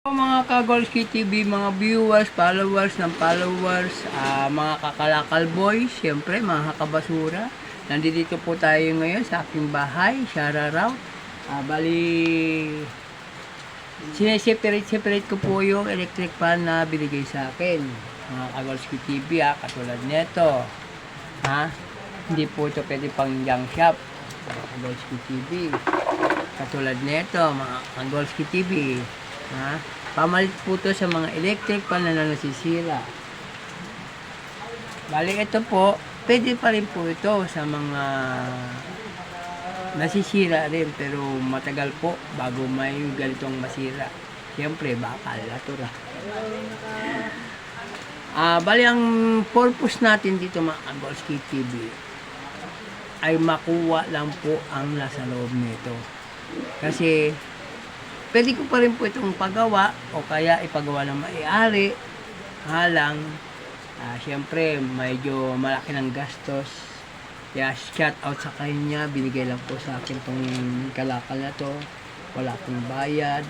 Mga Kagolski TV, mga viewers, followers ng followers, mga kakalakal boys, syempre mga kabasura. Nandito po tayo ngayon sa aking bahay, Shararaw. Bali, sineseparate ko po yung electric fan na binigay sa akin. Mga Kagolski TV, katulad nito. Hindi po ito pwede pang junk shop. Mga Kagolski TV. Katulad nito, mga Kagolski TV. Pamalit po to sa mga electric fan na nasisira. Bali ito po, pwede pa rin po ito sa mga nasisira rin, pero matagal po bago may ganitong masira. Siyempre, bakal, latura. Bali ang purpose natin dito mga Kagolski TV ay makuha lang po ang nasa loob nito. Kasi pwede ko pa rin po itong pagawa o kaya ipagawa ng may-ari. Halang, syempre, medyo malaki ng gastos. Kaya shout out sa kanya, binigay lang po sa akin itong kalakal na to. Wala akong bayad.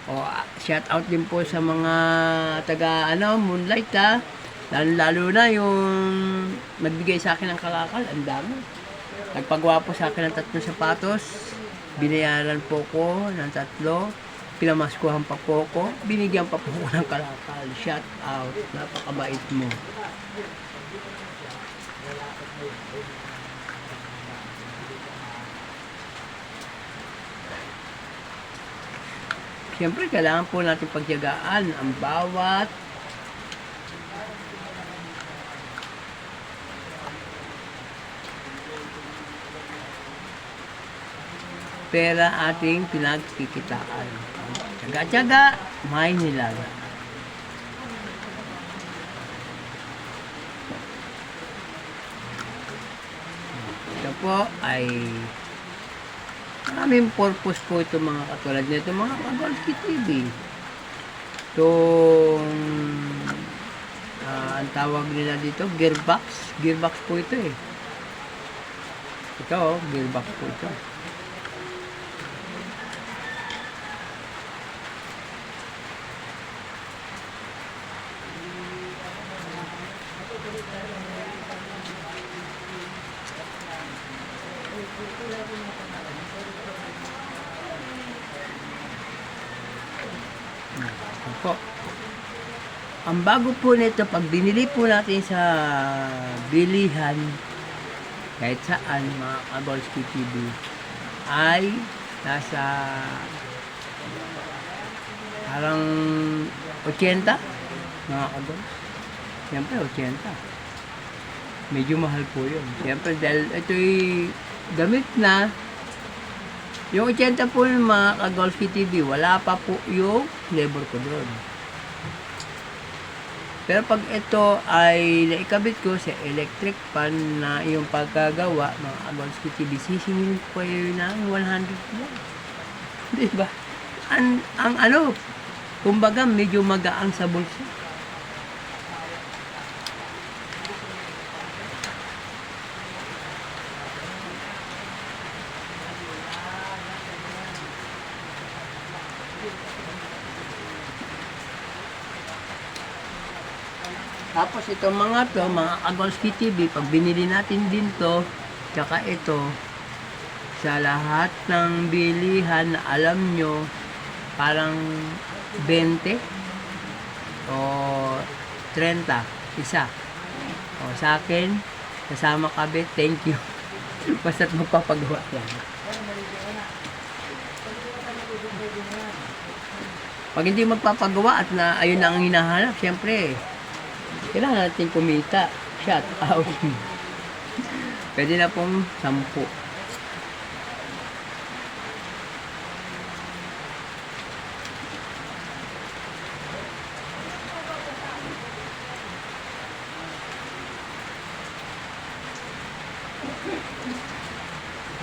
O shout out din po sa mga taga Moonlight lalo na yung nagbigay sa akin ng kalakal, ang dami. Nagpagawa po sa akin ng 3 sapatos. Binayaran po ko ng 3. Pinamaskuhan pa po ko, binigyan pa po ko ng kalakal. Shout out, napakabait mo. Siyempre, kailangan po natin pagtiyagaan ang bawat pera ating pinagkikitaan. Tsaga-tsaga, may nilaga. Ito po ay maraming purpose po ito mga katulad nito mga Kagolski TV. Itong ang tawag nila dito, gearbox. Gearbox po ito eh. Ito, gearbox po ito. Po. Ang bago po nito, pag binili po natin sa bilihan, kahit saan mga Kagolski TV, ay nasa parang 80 mga Kagol. Siyempre 80. Medyo mahal po yun. Siyempre dahil ito'y gamit na. Yung 80 po ng mga Kagolski TV, wala pa po yung flavor ko doon. Pero pag ito ay naikabit ko sa electric fan na yung pagkagawa, mga Kagolski TV, sisingin ko yun ng 100 lang. Diba? Kumbaga medyo magaang sa bulsa. Tapos itong mga Kagolski TV, pag binili natin din to, tsaka ito, sa lahat ng bilihan na alam nyo, parang 20 o 30, isa. O sa akin, kasama kabit, thank you. Basta't magpapagawa yan. Pag hindi magpapagawa at na ayun na ang hinahanap, syempre, kailangan natin kumita. Shout out. Pwede na pong 10.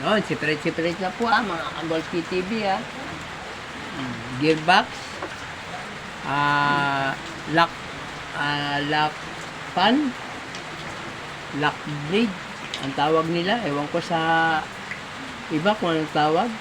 Yun, separate na po mga Kagolski TV Gearbox, lock fan, lock bridge ang tawag nila, ewan ko sa iba kung anong tawag.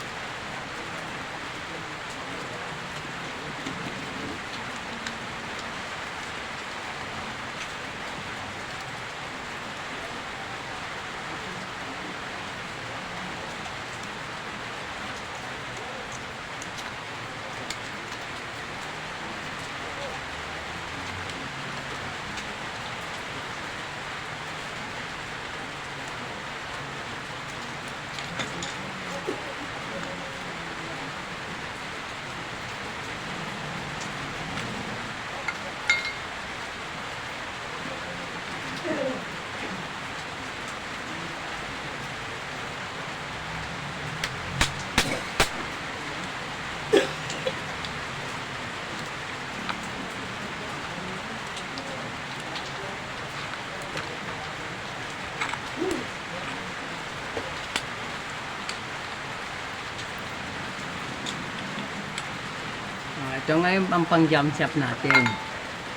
Ito ngayon ang pang jump shop natin.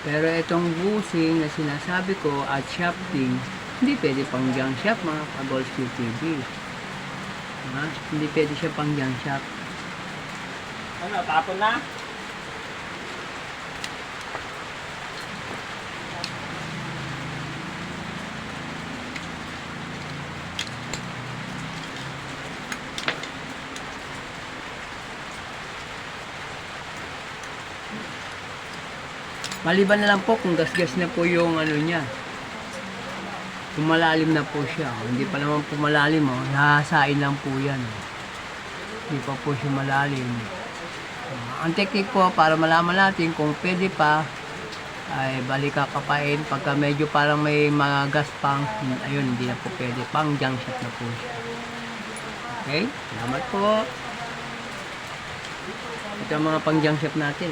Pero itong bushing na sinasabi ko at shafting, hindi pwede pang jump shop mga ka-Goldsky TV. Ha? Hindi pwede siya pang jump shop. Ano, tapon na? Maliban na lang po kung gasgas na po yung ano niya. Kung malalim na po siya. Hindi pa naman po malalim. Nahasain lang po yan. Hindi pa po siya malalim. Ang technique po para malaman natin kung pwede pa ay balik kakapain. Pagka medyo parang may mga gas pang, ayun, hindi na po pwede. Pang junk shot na po siya. Okay? Salamat po. Ito ang mga pang junk shot natin.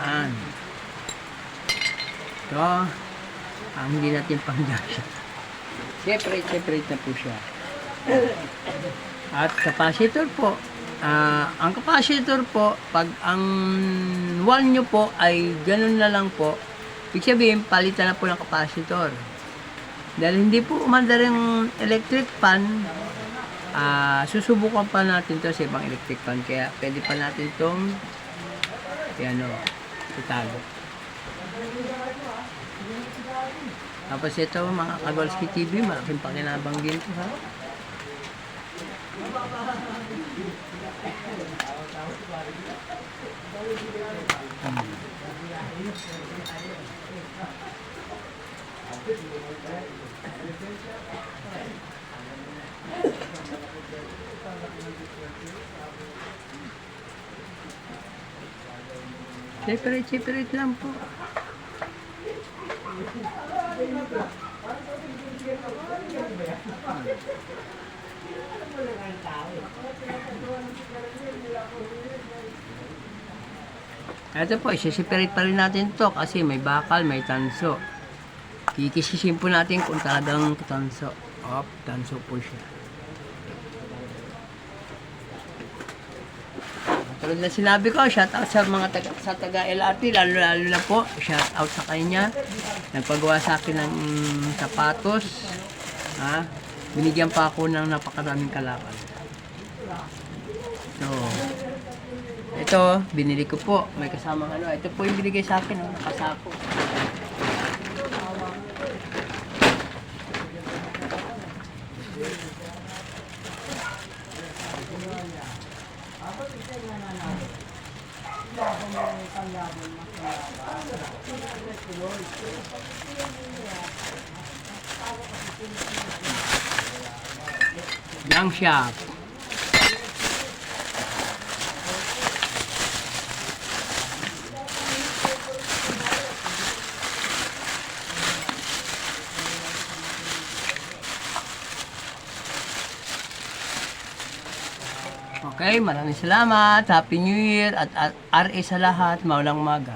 Yan. Ito, ang hindi natin pang-junk shot. Separate na po siya. At capacitor po. Ang capacitor po, pag ang wall nyo po ay ganun na lang po, ibig sabihin, palitan na po ng capacitor. Dahil hindi po umanda rin electric fan, susubukan pa natin to sa ibang electric fan. Kaya pwede pa natin itong itago. Tapos ito mga ka-Goldsky TV, malaking pakinabang din ito ha. Separate lang po. Ito po, isi-separate pa rin natin to kasi may bakal, may tanso. Kikisisin po natin kung talagang tanso. Tanso po siya. Tulad na sinabi ko, shout out sa mga taga LRT, lalo na po, shout out sa kanya. Nagpagawa sa akin ng sapatos. Binigyan pa ako ng napakaraming kalakal. So, ito, binili ko po. May kasamang ito po yung binigay sa akin, nakasako. Junk shop. Okay, maraming salamat. Happy New Year at RA sa lahat. Maulang umaga.